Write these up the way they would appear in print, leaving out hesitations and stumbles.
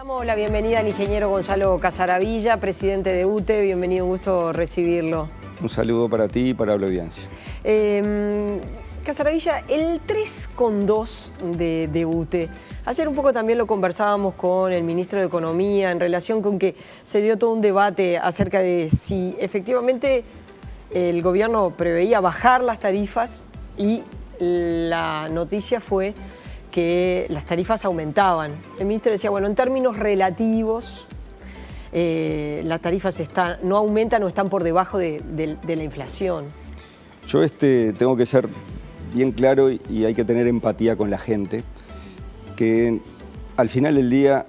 Damos la bienvenida al ingeniero Gonzalo Casaravilla, presidente de UTE. Bienvenido, un gusto recibirlo. Un saludo para ti y para la audiencia. Casaravilla, el 3,2 de UTE. Ayer un poco también lo conversábamos con el ministro de Economía en relación con que se dio todo un debate acerca de si efectivamente el gobierno preveía bajar las tarifas y la noticia fue que las tarifas aumentaban. El ministro decía, bueno, en términos relativos, las tarifas no aumentan o están por debajo de la inflación. Yo tengo que ser bien claro y hay que tener empatía con la gente, que al final del día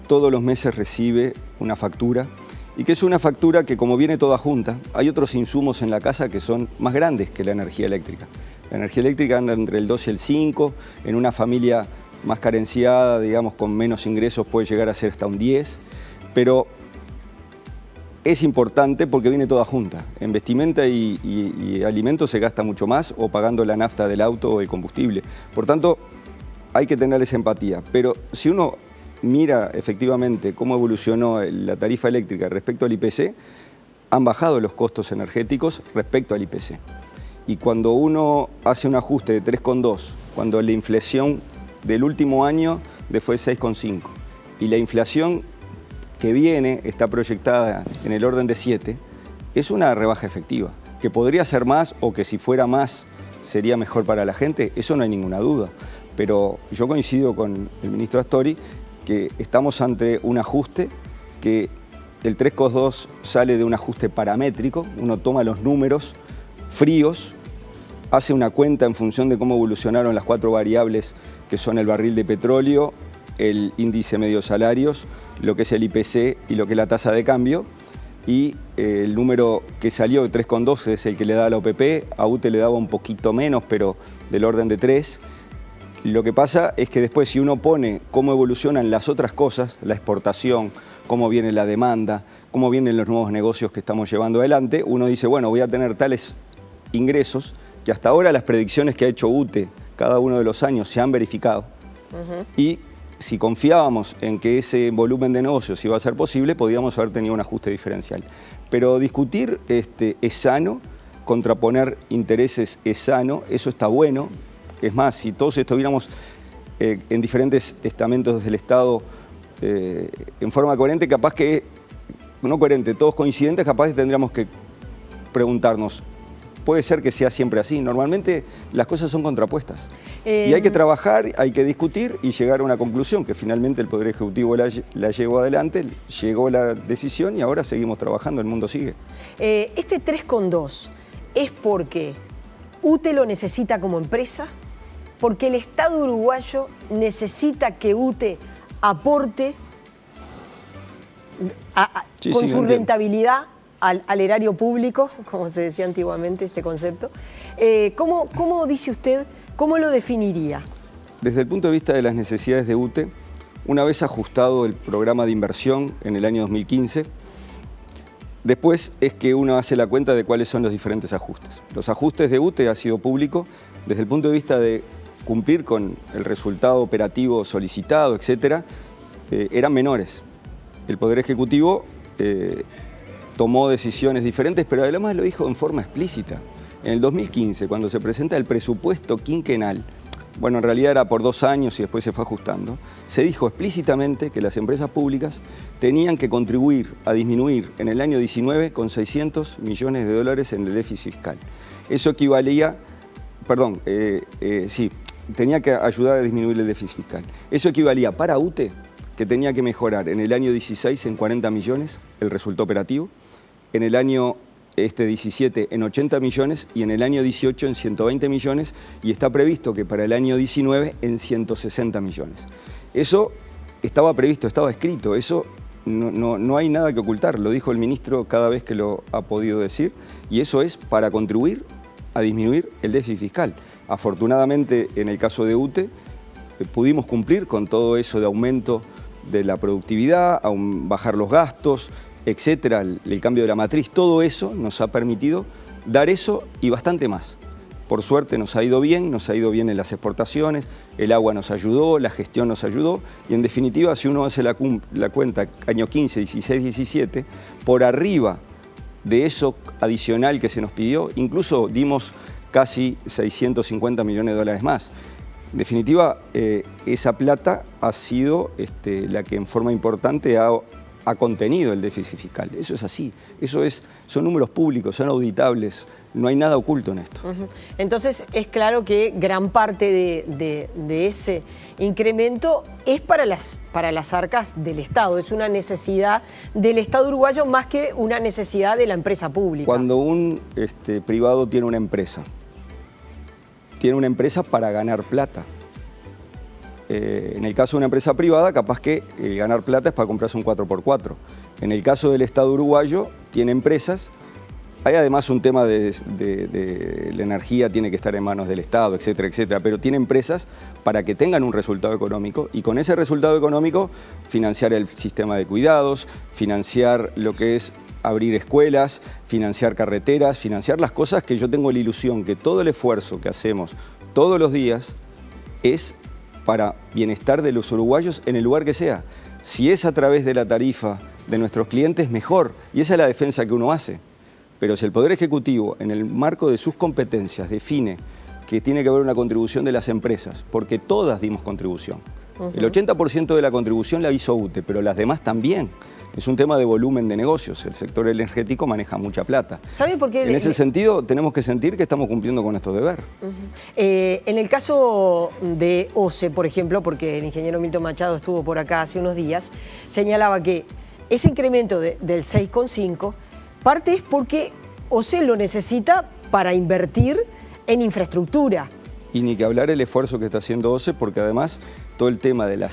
todos los meses recibe una factura y que es una factura que, como viene toda junta, hay otros insumos en la casa que son más grandes que la energía eléctrica. La energía eléctrica anda entre el 2 y el 5, en una familia más carenciada, digamos, con menos ingresos puede llegar a ser hasta un 10, pero es importante porque viene toda junta. En vestimenta y alimentos se gasta mucho más, o pagando la nafta del auto o el combustible. Por tanto, hay que tenerles empatía. Pero si uno mira efectivamente cómo evolucionó la tarifa eléctrica respecto al IPC, han bajado los costos energéticos respecto al IPC. Y cuando uno hace un ajuste de 3,2, cuando la inflación del último año fue 6,5 y la inflación que viene está proyectada en el orden de 7, es una rebaja efectiva, que podría ser más o que si fuera más sería mejor para la gente, eso no hay ninguna duda. Pero yo coincido con el ministro Astori que estamos ante un ajuste que el 3,2 sale de un ajuste paramétrico, uno toma los números fríos, hace una cuenta en función de cómo evolucionaron las 4 variables que son el barril de petróleo, el índice medio salarios, lo que es el IPC y lo que es la tasa de cambio, y el número que salió de 3,2 es el que le da a la OPP, a UTE le daba un poquito menos, pero del orden de 3. Lo que pasa es que después si uno pone cómo evolucionan las otras cosas, la exportación, cómo viene la demanda, cómo vienen los nuevos negocios que estamos llevando adelante, uno dice, bueno, voy a tener tales ingresos que hasta ahora las predicciones que ha hecho UTE cada uno de los años se han verificado. Y si confiábamos en que ese volumen de negocios iba a ser posible, podíamos haber tenido un ajuste diferencial. Pero discutir es sano, contraponer intereses es sano, eso está bueno. Es más, si todos estuviéramos en diferentes estamentos del Estado en forma coherente, capaz que, no coherente, todos coincidentes, capaz que tendríamos que preguntarnos, ¿puede ser que sea siempre así? Normalmente las cosas son contrapuestas. Y hay que trabajar, hay que discutir y llegar a una conclusión, que finalmente el Poder Ejecutivo la llevó adelante, llegó la decisión y ahora seguimos trabajando, el mundo sigue. Este 3,2 es porque UTE lo necesita como empresa, porque el Estado uruguayo necesita que UTE aporte con su rentabilidad al erario público, como se decía antiguamente este concepto. ¿Cómo dice usted, cómo lo definiría? Desde el punto de vista de las necesidades de UTE, una vez ajustado el programa de inversión en el año 2015, después es que uno hace la cuenta de cuáles son los diferentes ajustes. Los ajustes de UTE ha sido público desde el punto de vista de cumplir con el resultado operativo solicitado, etcétera, eran menores. El Poder Ejecutivo tomó decisiones diferentes, pero además lo dijo en forma explícita. En el 2015, cuando se presenta el presupuesto quinquenal, bueno, en realidad era por 2 años y después se fue ajustando, se dijo explícitamente que las empresas públicas tenían que contribuir a disminuir en el año 19 con 600 millones de dólares en el déficit fiscal. Eso equivalía, tenía que ayudar a disminuir el déficit fiscal. Eso equivalía para UTE, que tenía que mejorar en el año 16 en 40 millones el resultado operativo, en el año 17 en 80 millones y en el año 18 en 120 millones y está previsto que para el año 19 en 160 millones. Eso estaba previsto, estaba escrito, eso no hay nada que ocultar, lo dijo el ministro cada vez que lo ha podido decir y eso es para contribuir a disminuir el déficit fiscal. Afortunadamente en el caso de UTE pudimos cumplir con todo eso de aumento de la productividad, bajar los gastos, etcétera, el cambio de la matriz, todo eso nos ha permitido dar eso y bastante más. por suerte nos ha ido bien en las exportaciones, el agua nos ayudó, la gestión nos ayudó y en definitiva si uno hace la cuenta año 15, 16, 17, por arriba de eso adicional que se nos pidió, incluso dimos casi 650 millones de dólares más. En definitiva, esa plata ha sido la que en forma importante ha contenido el déficit fiscal. Eso es así, son números públicos, son auditables, no hay nada oculto en esto. Entonces es claro que gran parte de ese incremento es para las arcas del Estado, es una necesidad del Estado uruguayo más que una necesidad de la empresa pública. Cuando un privado tiene una empresa para ganar plata. En el caso de una empresa privada, capaz que ganar plata es para comprarse un 4x4. En el caso del Estado uruguayo, tiene empresas. Hay además un tema de la energía, tiene que estar en manos del Estado, etcétera, etcétera. Pero tiene empresas para que tengan un resultado económico y con ese resultado económico financiar el sistema de cuidados, financiar lo que es abrir escuelas, financiar carreteras, financiar las cosas que yo tengo la ilusión que todo el esfuerzo que hacemos todos los días es para bienestar de los uruguayos en el lugar que sea. Si es a través de la tarifa de nuestros clientes, mejor. Y esa es la defensa que uno hace. Pero si el Poder Ejecutivo, en el marco de sus competencias, define que tiene que haber una contribución de las empresas, porque todas dimos contribución. El 80% de la contribución la hizo UTE, pero las demás también. Es un tema de volumen de negocios. El sector energético maneja mucha plata. ¿Sabe por qué? En ese sentido, tenemos que sentir que estamos cumpliendo con nuestro deber. En el caso de OCE, por ejemplo, porque el ingeniero Milton Machado estuvo por acá hace unos días, señalaba que ese incremento del 6,5 parte es porque OCE lo necesita para invertir en infraestructura. Y ni que hablar el esfuerzo que está haciendo OCE, porque además todo el tema del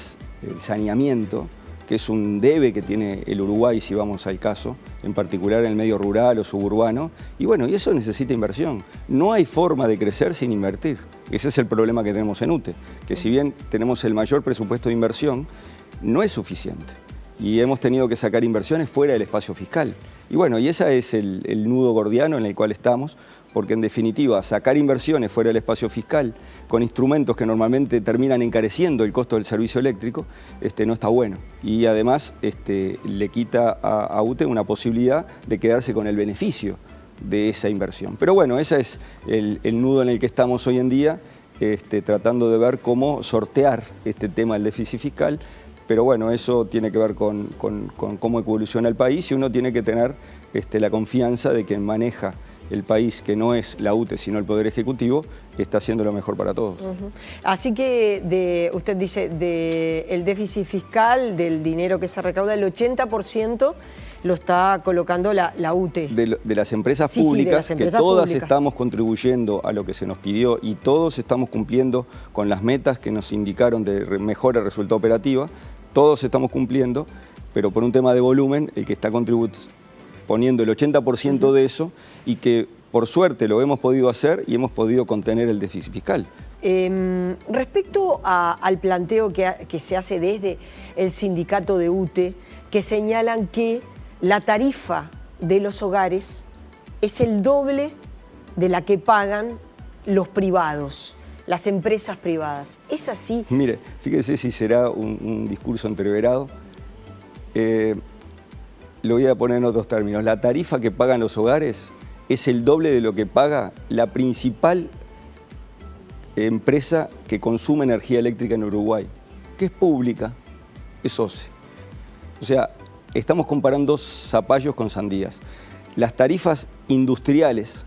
saneamiento, que es un debe que tiene el Uruguay, si vamos al caso, en particular en el medio rural o suburbano, y bueno, y eso necesita inversión. No hay forma de crecer sin invertir. Ese es el problema que tenemos en UTE, que si bien tenemos el mayor presupuesto de inversión, no es suficiente. Y hemos tenido que sacar inversiones fuera del espacio fiscal. Y bueno, y ese es el nudo gordiano en el cual estamos, porque en definitiva sacar inversiones fuera del espacio fiscal con instrumentos que normalmente terminan encareciendo el costo del servicio eléctrico, no está bueno. Y además le quita a UTE una posibilidad de quedarse con el beneficio de esa inversión. Pero bueno, ese es el nudo en el que estamos hoy en día, tratando de ver cómo sortear este tema del déficit fiscal. Pero bueno, eso tiene que ver con cómo evoluciona el país y uno tiene que tener la confianza de quien maneja el país, que no es la UTE, sino el Poder Ejecutivo, está haciendo lo mejor para todos. Así que usted dice, del déficit fiscal, del dinero que se recauda, el 80% lo está colocando la UTE. De las empresas públicas, que todas estamos contribuyendo a lo que se nos pidió y todos estamos cumpliendo con las metas que nos indicaron de mejora resultado operativa, todos estamos cumpliendo, pero por un tema de volumen, el que está poniendo el 80% de eso y que por suerte lo hemos podido hacer y hemos podido contener el déficit fiscal. Respecto al planteo que se hace desde el sindicato de UTE, que señalan que la tarifa de los hogares es el doble de la que pagan los privados, las empresas privadas. ¿Es así? Mire, fíjese si será un discurso entreverado. Lo voy a poner en otros términos. La tarifa que pagan los hogares es el doble de lo que paga la principal empresa que consume energía eléctrica en Uruguay, que es pública, es OCE. O sea, estamos comparando zapallos con sandías. Las tarifas industriales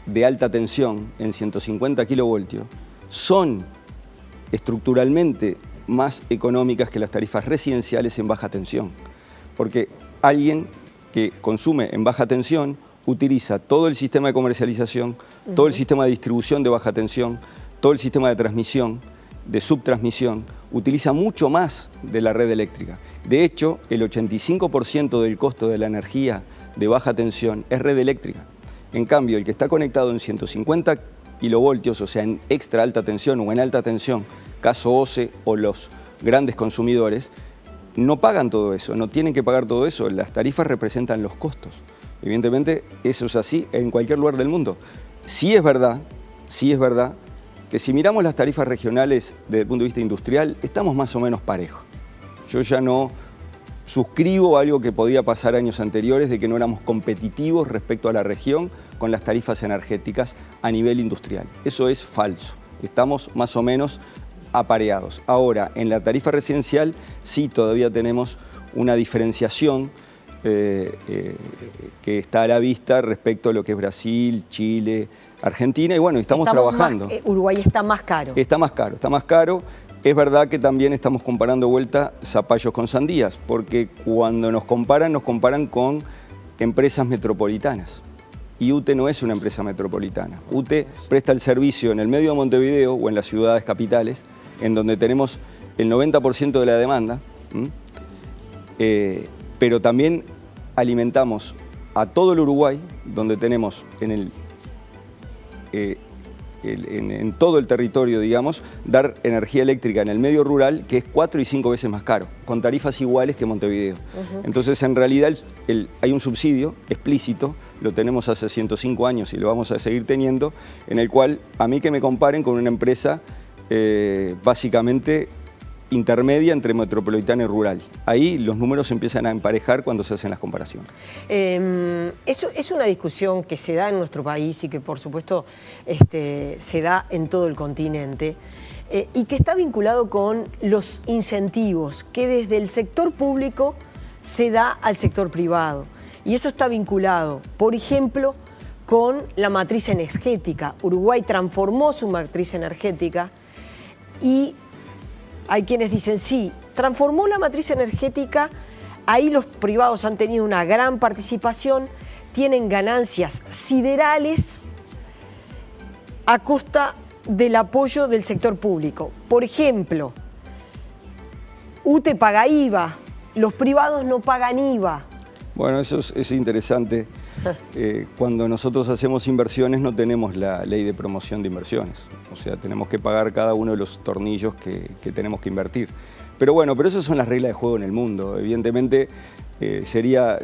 de alta tensión en 150 kilovoltios son estructuralmente más económicas que las tarifas residenciales en baja tensión. Porque alguien que consume en baja tensión utiliza todo el sistema de comercialización, todo el sistema de distribución de baja tensión, todo el sistema de transmisión, de subtransmisión, utiliza mucho más de la red eléctrica. De hecho, el 85% del costo de la energía de baja tensión es red eléctrica. En cambio, el que está conectado en 150 kilovoltios, o sea, en extra alta tensión o en alta tensión, caso OCE o los grandes consumidores, no pagan todo eso, no tienen que pagar todo eso. Las tarifas representan los costos. Evidentemente, eso es así en cualquier lugar del mundo. sí es verdad que si miramos las tarifas regionales desde el punto de vista industrial, estamos más o menos parejos. Yo ya no suscribo algo que podía pasar años anteriores, de que no éramos competitivos respecto a la región con las tarifas energéticas a nivel industrial. Eso es falso. Estamos más o menos apareados. Ahora, en la tarifa residencial sí todavía tenemos una diferenciación que está a la vista respecto a lo que es Brasil, Chile, Argentina, y bueno, estamos trabajando. Uruguay está más caro. Está más caro. Es verdad que también estamos comparando vuelta zapallos con sandías, porque cuando nos comparan con empresas metropolitanas. Y UTE no es una empresa metropolitana. UTE presta el servicio en el medio de Montevideo o en las ciudades capitales, en donde tenemos el 90% de la demanda, pero también alimentamos a todo el Uruguay, donde tenemos en todo el territorio, digamos, dar energía eléctrica en el medio rural, que es 4 y 5 veces más caro, con tarifas iguales que Montevideo. Entonces, en realidad, hay un subsidio explícito, lo tenemos hace 105 años y lo vamos a seguir teniendo, en el cual a mí que me comparen con una empresa básicamente intermedia entre metropolitana y rural. Ahí los números se empiezan a emparejar cuando se hacen las comparaciones. Es una discusión que se da en nuestro país y que por supuesto se da en todo el continente y que está vinculado con los incentivos que desde el sector público se da al sector privado. Y eso está vinculado, por ejemplo, con la matriz energética. Uruguay transformó su matriz energética y hay quienes dicen, sí, transformó la matriz energética, ahí los privados han tenido una gran participación, tienen ganancias siderales a costa del apoyo del sector público. Por ejemplo, UTE paga IVA, los privados no pagan IVA. Bueno, eso es interesante. Cuando nosotros hacemos inversiones no tenemos la ley de promoción de inversiones. O sea, tenemos que pagar cada uno de los tornillos que tenemos que invertir. Pero bueno, esas son las reglas de juego en el mundo. Evidentemente sería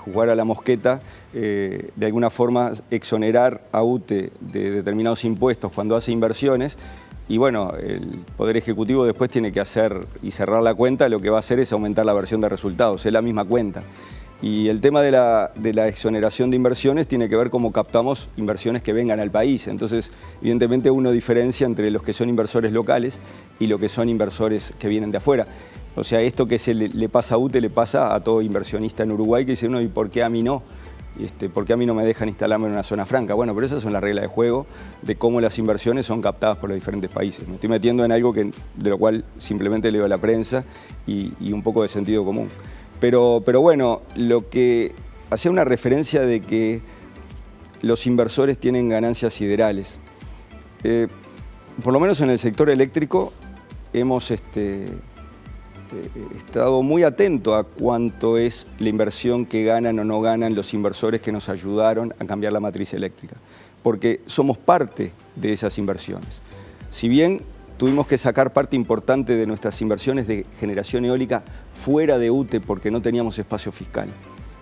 jugar a la mosqueta, de alguna forma exonerar a UTE de determinados impuestos cuando hace inversiones. Y bueno, el Poder Ejecutivo después tiene que hacer y cerrar la cuenta, lo que va a hacer es aumentar la versión de resultados, es la misma cuenta. Y el tema de la exoneración de inversiones tiene que ver cómo captamos inversiones que vengan al país. Entonces, evidentemente uno diferencia entre los que son inversores locales y lo que son inversores que vienen de afuera. O sea, esto que le pasa a UTE le pasa a todo inversionista en Uruguay que dice, ¿y por qué a mí no? ¿Por qué a mí no me dejan instalarme en una zona franca? Bueno, pero esas son las reglas de juego de cómo las inversiones son captadas por los diferentes países. Me estoy metiendo en algo de lo cual simplemente leo la prensa y un poco de sentido común. Pero bueno, lo que hacía una referencia de que los inversores tienen ganancias siderales. Por lo menos en el sector eléctrico hemos estado muy atentos a cuánto es la inversión que ganan o no ganan los inversores que nos ayudaron a cambiar la matriz eléctrica, porque somos parte de esas inversiones. Si bien tuvimos que sacar parte importante de nuestras inversiones de generación eólica fuera de UTE porque no teníamos espacio fiscal.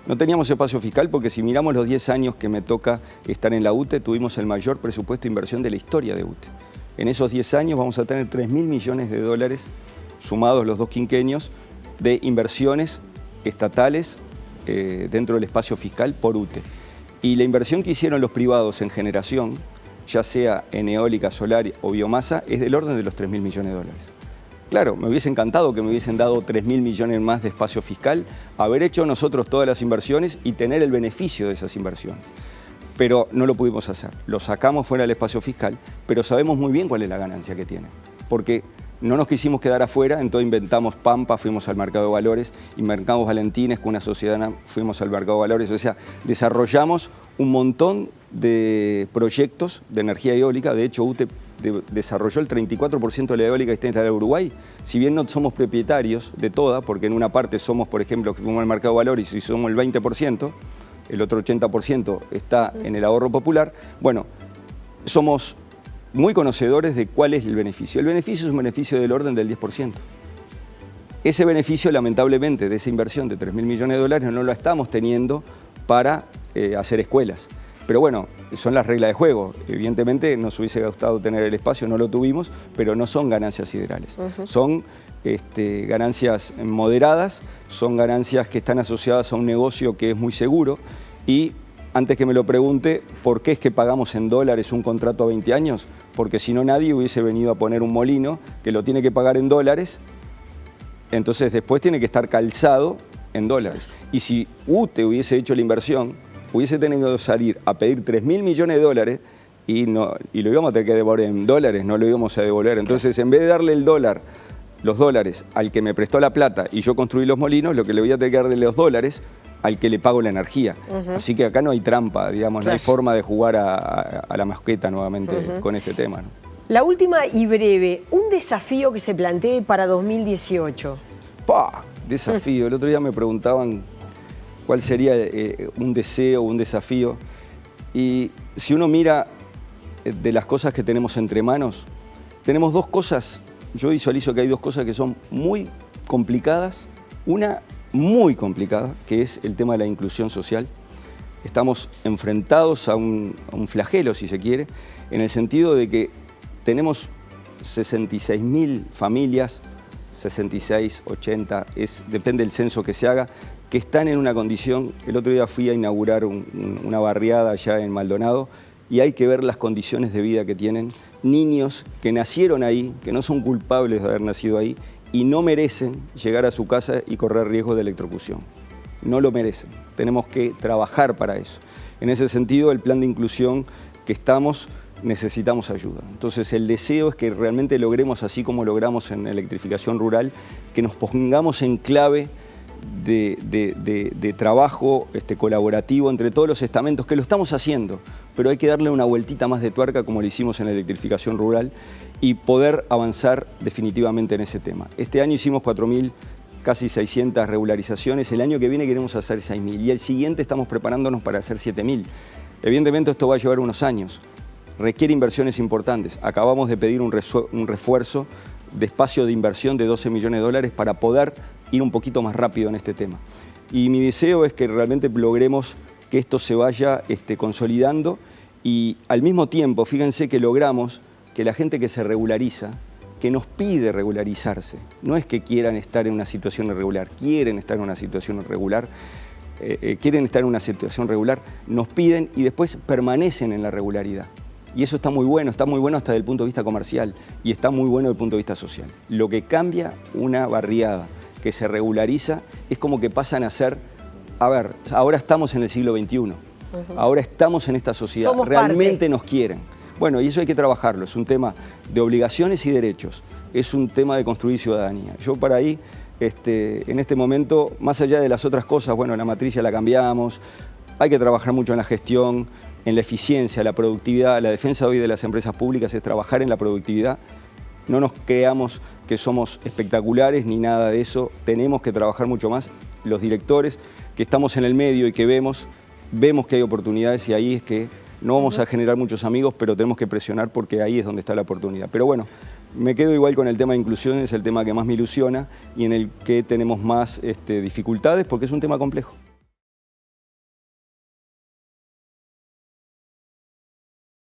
No teníamos espacio fiscal porque si miramos los 10 años que me toca estar en la UTE, tuvimos el mayor presupuesto de inversión de la historia de UTE. En esos 10 años vamos a tener 3.000 millones de dólares, sumados los 2 quinquenios, de inversiones estatales dentro del espacio fiscal por UTE. Y la inversión que hicieron los privados en generación, ya sea en eólica, solar o biomasa, es del orden de los 3.000 millones de dólares. Claro, me hubiese encantado que me hubiesen dado 3.000 millones más de espacio fiscal, haber hecho nosotros todas las inversiones y tener el beneficio de esas inversiones. Pero no lo pudimos hacer. Lo sacamos fuera del espacio fiscal, pero sabemos muy bien cuál es la ganancia que tiene. Porque no nos quisimos quedar afuera, entonces inventamos Pampa, fuimos al mercado de valores, inventamos Valentines, con una sociedad fuimos al mercado de valores, o sea, desarrollamos un montón de proyectos de energía eólica. De hecho, UTE desarrolló el 34% de la eólica existente en Uruguay. Si bien no somos propietarios de toda, porque en una parte somos, por ejemplo, como el mercado de valores y somos el 20%, el otro 80% está en el ahorro popular, bueno, somos muy conocedores de cuál es el beneficio. El beneficio es un beneficio del orden del 10%. Ese beneficio, lamentablemente, de esa inversión de 3.000 millones de dólares no lo estamos teniendo para hacer escuelas. Pero bueno, son las reglas de juego. Evidentemente nos hubiese gustado tener el espacio, no lo tuvimos, pero no son ganancias siderales. Son ganancias moderadas, son ganancias que están asociadas a un negocio que es muy seguro. Y antes que me lo pregunte, ¿por qué es que pagamos en dólares un contrato a 20 años? Porque si no, nadie hubiese venido a poner un molino que lo tiene que pagar en dólares, entonces después tiene que estar calzado en dólares. Y si UTE hubiese hecho la inversión, hubiese tenido que salir a pedir 3.000 millones de dólares y lo íbamos a tener que devolver en dólares, no lo íbamos a devolver. Entonces, en vez de darle los dólares al que me prestó la plata y yo construí los molinos, lo que le voy a tener que darle los dólares al que le pago la energía. Así que acá no hay trampa, digamos, no hay forma de jugar a la masqueta nuevamente con este tema, ¿no? La última y breve, un desafío que se plantee para 2018. ¡Pah! Desafío. El otro día me preguntaban cuál sería un deseo, un desafío. Y si uno mira de las cosas que tenemos entre manos, tenemos dos cosas. Yo visualizo que hay dos cosas que son muy complicadas. Una muy complicada, que es el tema de la inclusión social. Estamos enfrentados a un flagelo, si se quiere, en el sentido de que tenemos 66.000 familias, 66, 80, depende del censo que se haga, que están en una condición. El otro día fui a inaugurar una barriada allá en Maldonado y hay que ver las condiciones de vida que tienen niños que nacieron ahí, que no son culpables de haber nacido ahí y no merecen llegar a su casa y correr riesgo de electrocución. No lo merecen. Tenemos que trabajar para eso. En ese sentido, el plan de inclusión que necesitamos ayuda. Entonces el deseo es que realmente logremos, así como logramos en electrificación rural, que nos pongamos en clave de trabajo colaborativo entre todos los estamentos, que lo estamos haciendo, pero hay que darle una vueltita más de tuerca como lo hicimos en la electrificación rural y poder avanzar definitivamente en ese tema. Este año hicimos 4.000, casi 600 regularizaciones, el año que viene queremos hacer 6.000 y el siguiente estamos preparándonos para hacer 7.000. Evidentemente esto va a llevar unos años. Requiere inversiones importantes. Acabamos de pedir un refuerzo de espacio de inversión de 12 millones de dólares para poder ir un poquito más rápido en este tema. Y mi deseo es que realmente logremos que esto se vaya consolidando y al mismo tiempo, fíjense que logramos que la gente que se regulariza, que nos pide regularizarse, no es que quieran estar en una situación irregular, quieren estar en una situación irregular, nos piden y después permanecen en la regularidad. Y eso está muy bueno hasta desde el punto de vista comercial y está muy bueno desde el punto de vista social. Lo que cambia una barriada que se regulariza es como que pasan a ser, a ver, ahora estamos en el siglo XXI, ahora estamos en esta sociedad, somos realmente parte. Nos quieren. Bueno, y eso hay que trabajarlo, es un tema de obligaciones y derechos, es un tema de construir ciudadanía. Yo para ahí, en este momento, más allá de las otras cosas, bueno, la matriz ya la cambiamos, hay que trabajar mucho en la gestión, en la eficiencia, la productividad. La defensa hoy de las empresas públicas es trabajar en la productividad. No nos creamos que somos espectaculares ni nada de eso. Tenemos que trabajar mucho más. Los directores que estamos en el medio y que vemos que hay oportunidades y ahí es que no vamos a generar muchos amigos, pero tenemos que presionar porque ahí es donde está la oportunidad. Pero bueno, me quedo igual con el tema de inclusión, es el tema que más me ilusiona y en el que tenemos más dificultades porque es un tema complejo.